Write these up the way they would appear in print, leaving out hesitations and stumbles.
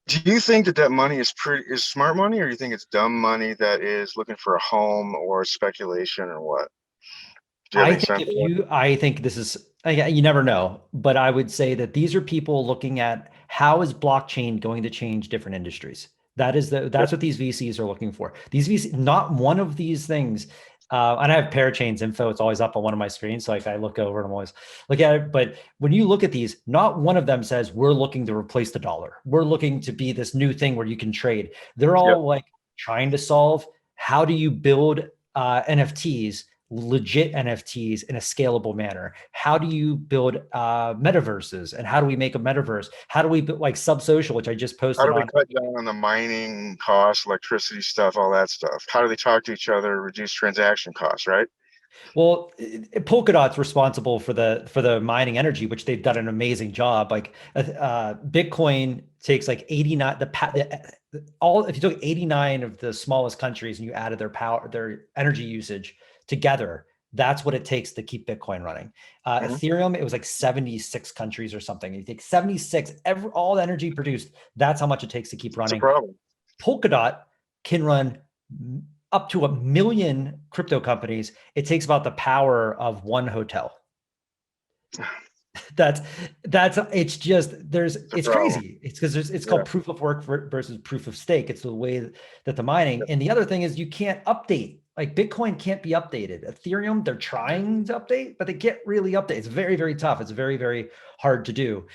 Do you think that money is smart money, or do you think it's dumb money that is looking for a home or speculation or what? Do you have any sense of that? I think this is, you never know, but I would say that these are people looking at how is blockchain going to change different industries. That's what these VCs are looking for. These VC, not one of these things. And I have Parachain's info. It's always up on one of my screens. So like I look over and I'm always look at it. But when you look at these, not one of them says we're looking to replace the dollar. We're looking to be this new thing where you can trade. They're Yep. all like trying to solve how do you build NFTs, legit NFTs in a scalable manner? How do you build metaverses, and how do we make a metaverse? How do we build like Subsocial, which I just How posted do they on? cut down on the mining costs, electricity stuff, all that stuff? How do they talk to each other, reduce transaction costs, right? Well, Polkadot's responsible for the mining energy, which they've done an amazing job. Like Bitcoin takes like 89 all if you took 89 of the smallest countries and you added their energy usage together, that's what it takes to keep Bitcoin running. Hmm. Ethereum, it was like 76 countries or something. You take 76, all the energy produced, that's how much it takes to keep It's a running. problem. Polkadot can run up to 1 million crypto companies. It takes about the power of one hotel. That's it's just It's a it's problem. crazy. It's because it's Yeah. called proof of work versus proof of stake. It's the way that the mining. Yep. And the other thing is you can't update. Like Bitcoin can't be updated. Ethereum, they're trying to update, but they can't really update. It's very, very tough. It's very, very hard to do.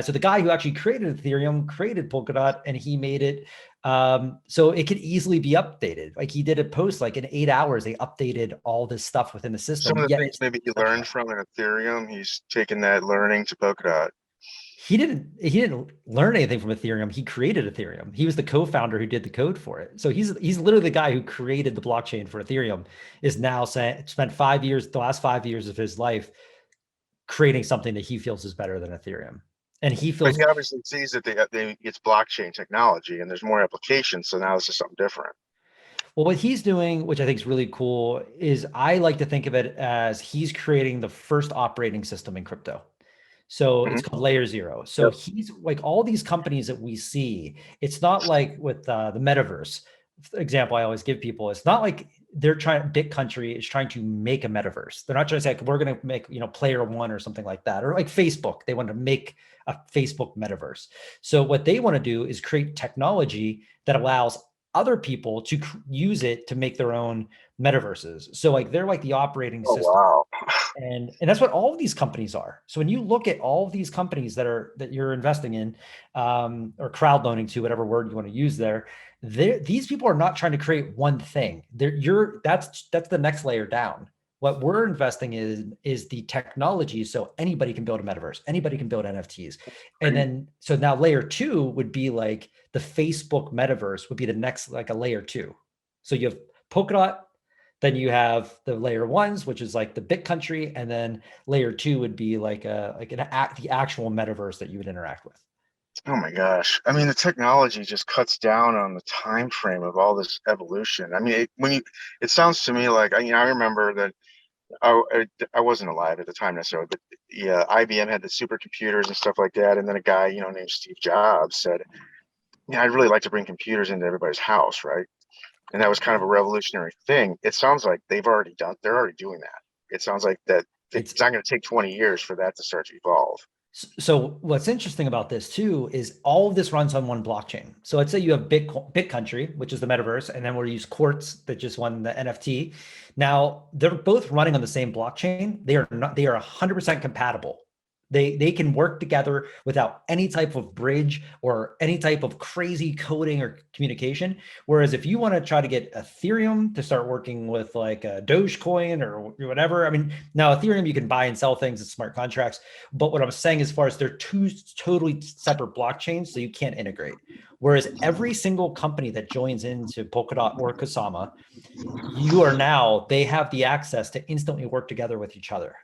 So the guy who actually created Ethereum created Polkadot, and he made it so it could easily be updated. Like he did a post like in 8 hours, they updated all this stuff within the Some system. of the Yet things it's maybe he such learned from in Ethereum, he's taken that learning to Polkadot. he didn't learn anything from Ethereum. He created Ethereum. He was the co-founder who did the code for it. So he's literally the guy who created the blockchain for Ethereum. Is now spent 5 years, the last 5 years of his life, creating something that he feels is better than Ethereum. And he But feels he obviously sees that it's blockchain technology and there's more applications. So now this is something different. well, what he's doing, which I think is really cool, is I like to think of it as he's creating the first operating system in crypto. So it's Hmm. called layer zero. So Yep. he's like all these companies that we see, it's not like with the metaverse example I always give people. It's not like they're trying, big country is trying to make a metaverse. They're not trying to say like, we're going to make, player one or something like that. Or like Facebook, they want to make a Facebook metaverse. So what they want to do is create technology that allows other people to use it to make their own metaverses. So like they're like the operating Oh, system, wow. and that's what all of these companies are. So when you look at all of these companies that you're investing in, or crowd loaning to, whatever word you want to use there, these people are not trying to create one thing. That's the next layer down. What we're investing in is the technology, so anybody can build a metaverse, anybody can build NFTs, and Right. then so now layer two would be like the Facebook metaverse would be the next, like a layer two. So you have Polkadot, then you have the layer ones, which is like the bit country, and then layer two would be like the actual metaverse that you would interact with. Oh my gosh. I mean, the technology just cuts down on the time frame of all this evolution. I mean, it sounds to me like, I remember that I wasn't alive at the time necessarily, but yeah, IBM had the supercomputers and stuff like that. And then a guy, named Steve Jobs said, yeah, I'd really like to bring computers into everybody's house, right? And that was kind of a revolutionary thing. It sounds like they're already doing that. It sounds like that It's it's not going to take 20 years for that to start to evolve. So what's interesting about this too is all of this runs on one blockchain. So let's say you have Bit Country, which is the metaverse, and then we'll use Quartz that just won the NFT. Now they're both running on the same blockchain. They are 100% compatible. They can work together without any type of bridge or any type of crazy coding or communication. Whereas if you want to try to get Ethereum to start working with like a Dogecoin or whatever, I mean, now Ethereum you can buy and sell things, it's smart contracts. But what I'm saying, as far as they're two totally separate blockchains, so you can't integrate. Whereas every single company that joins into Polkadot or Kusama, they have the access to instantly work together with each other.